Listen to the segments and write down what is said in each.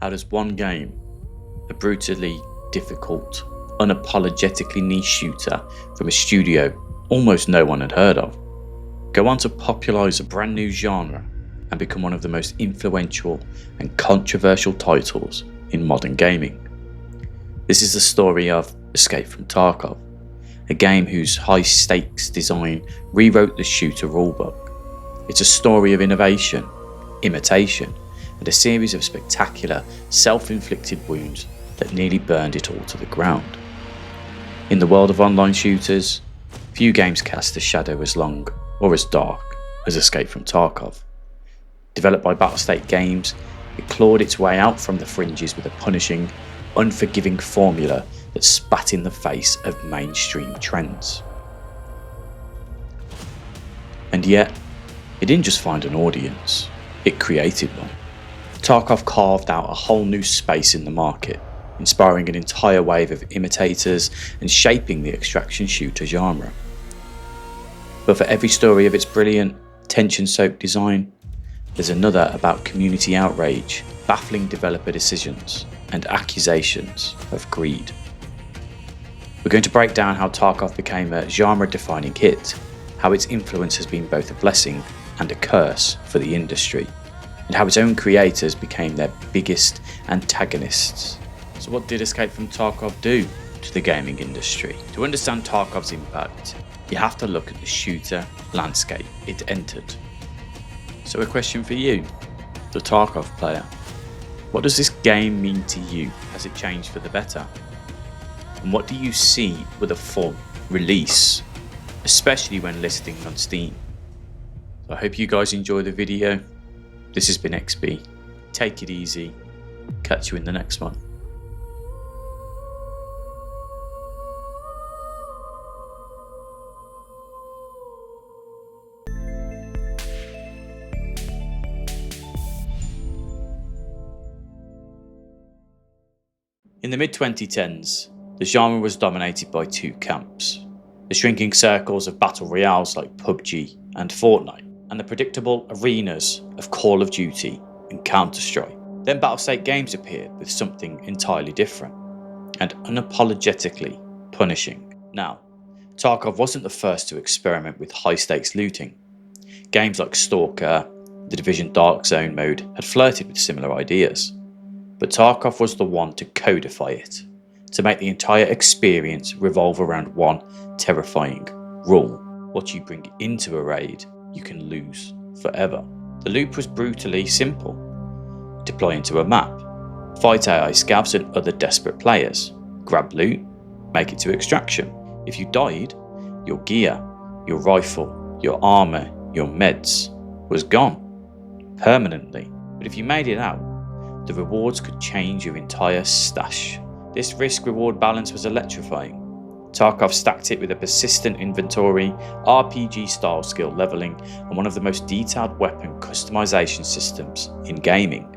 How does one game, a brutally difficult, unapologetically niche shooter from a studio almost no one had heard of, go on to popularise a brand new genre and become one of the most influential and controversial titles in modern gaming? This is the story of Escape from Tarkov, a game whose high-stakes design rewrote the shooter rulebook. It's a story of innovation, imitation, and a series of spectacular, self-inflicted wounds that nearly burned it all to the ground. In the world of online shooters, few games cast a shadow as long or as dark as Escape from Tarkov. Developed by Battlestate Games, it clawed its way out from the fringes with a punishing, unforgiving formula that spat in the face of mainstream trends. And yet, it didn't just find an audience, it created one. Tarkov carved out a whole new space in the market, inspiring an entire wave of imitators and shaping the extraction shooter genre. But for every story of its brilliant, tension-soaked design, there's another about community outrage, baffling developer decisions, and accusations of greed. We're going to break down how Tarkov became a genre-defining hit, how its influence has been both a blessing and a curse for the industry, and how its own creators became their biggest antagonists. So what did Escape from Tarkov do to the gaming industry? To understand Tarkov's impact, you have to look at the shooter landscape it entered. So a question for you, the Tarkov player. What does this game mean to you? Has it changed for the better? And what do you see with a full release, especially when listing on Steam? So I hope you guys enjoy the video. This has been XB. Take it easy. Catch you in the next one. In the mid-2010s, the genre was dominated by two camps: the shrinking circles of battle royales like PUBG and Fortnite, and the predictable arenas of Call of Duty and Counter-Strike. Then Battlestate Games appeared with something entirely different, and unapologetically punishing. Now, Tarkov wasn't the first to experiment with high-stakes looting. Games like Stalker, The Division Dark Zone mode had flirted with similar ideas. But Tarkov was the one to codify it, to make the entire experience revolve around one terrifying rule: what you bring into a raid, you can lose forever. The loop was brutally simple: deploy into a map, fight AI scavs and other desperate players, grab loot, make it to extraction. If you died, your gear, your rifle, your armour, your meds was gone permanently. But if you made it out, the rewards could change your entire stash. This risk-reward balance was electrifying. Tarkov stacked it with a persistent inventory, RPG-style skill leveling, and one of the most detailed weapon customization systems in gaming.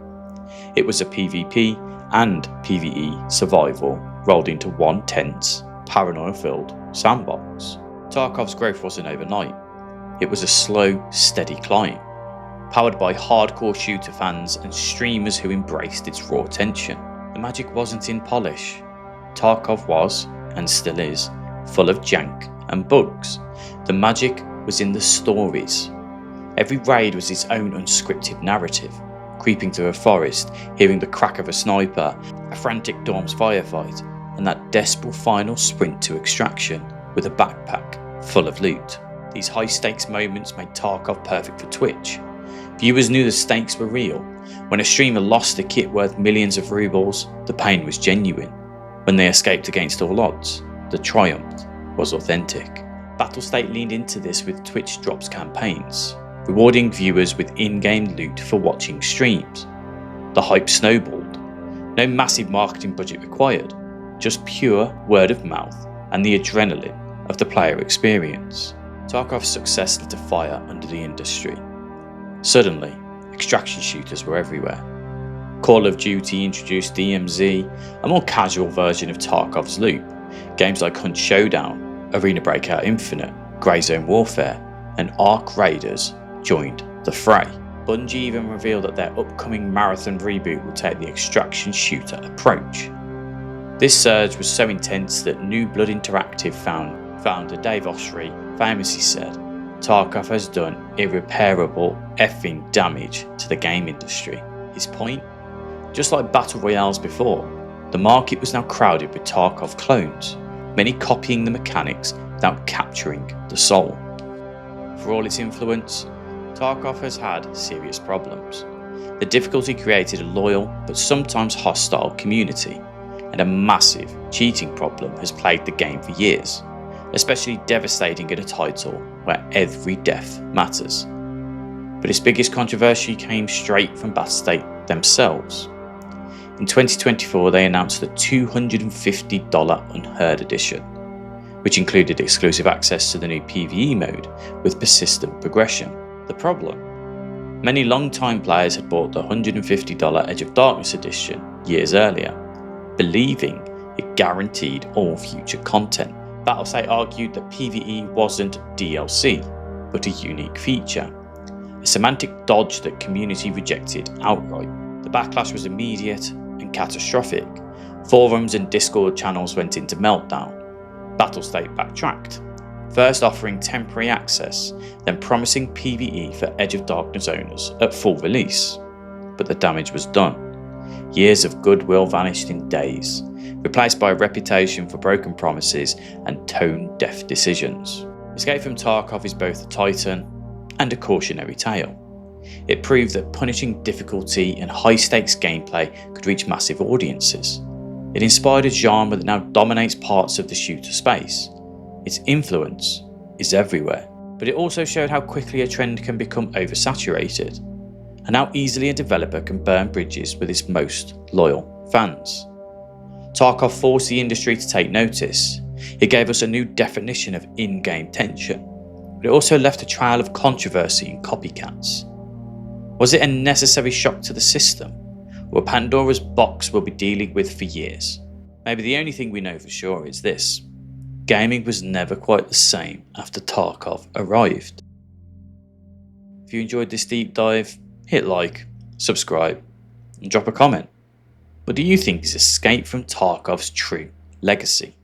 It was a PvP and PvE survival rolled into one tense, paranoia-filled sandbox. Tarkov's growth wasn't overnight. It was a slow, steady climb, powered by hardcore shooter fans and streamers who embraced its raw tension. The magic wasn't in polish. Tarkov was, and still is, full of jank and bugs. The magic was in the stories. Every raid was its own unscripted narrative. Creeping through a forest, hearing the crack of a sniper, a frantic Dorms firefight, and that desperate final sprint to extraction with a backpack full of loot. These high-stakes moments made Tarkov perfect for Twitch. Viewers knew the stakes were real. When a streamer lost a kit worth millions of rubles, the pain was genuine. When they escaped against all odds, the triumph was authentic. Battlestate leaned into this with Twitch Drops campaigns, rewarding viewers with in-game loot for watching streams. The hype snowballed. No massive marketing budget required, just pure word of mouth and the adrenaline of the player experience. Tarkov's success lit a fire under the industry. Suddenly, extraction shooters were everywhere. Call of Duty introduced DMZ, a more casual version of Tarkov's loop. Games like Hunt Showdown, Arena Breakout Infinite, Grey Zone Warfare, and Ark Raiders joined the fray. Bungie even revealed that their upcoming Marathon reboot would take the extraction shooter approach. This surge was so intense that New Blood Interactive founder Dave Oshry famously said, "Tarkov has done irreparable effing damage to the game industry." His point? Just like Battle Royales before, the market was now crowded with Tarkov clones, many copying the mechanics without capturing the soul. For all its influence, Tarkov has had serious problems. The difficulty created a loyal but sometimes hostile community, and a massive cheating problem has plagued the game for years, especially devastating at a title where every death matters. But its biggest controversy came straight from Battlestate themselves. In 2024 they announced the $250 Unheard Edition, which included exclusive access to the new PvE mode with persistent progression. The problem? Many long-time players had bought the $150 Edge of Darkness edition years earlier, believing it guaranteed all future content. Battlestate argued that PvE wasn't DLC, but a unique feature, a semantic dodge that community rejected outright. The backlash was immediate and catastrophic. Forums and Discord channels went into meltdown. Battlestate backtracked, first offering temporary access, then promising PvE for Edge of Darkness owners at full release. But the damage was done. Years of goodwill vanished in days, replaced by a reputation for broken promises and tone-deaf decisions. Escape from Tarkov is both a titan and a cautionary tale. It proved that punishing difficulty and high-stakes gameplay could reach massive audiences. It inspired a genre that now dominates parts of the shooter space. Its influence is everywhere. But it also showed how quickly a trend can become oversaturated, and how easily a developer can burn bridges with its most loyal fans. Tarkov forced the industry to take notice. It gave us a new definition of in-game tension, but it also left a trail of controversy and copycats. Was it a necessary shock to the system, or a Pandora's box we'll be dealing with for years? Maybe the only thing we know for sure is this: gaming was never quite the same after Tarkov arrived. If you enjoyed this deep dive, hit like, subscribe, and drop a comment. What do you think is Escape from Tarkov's true legacy?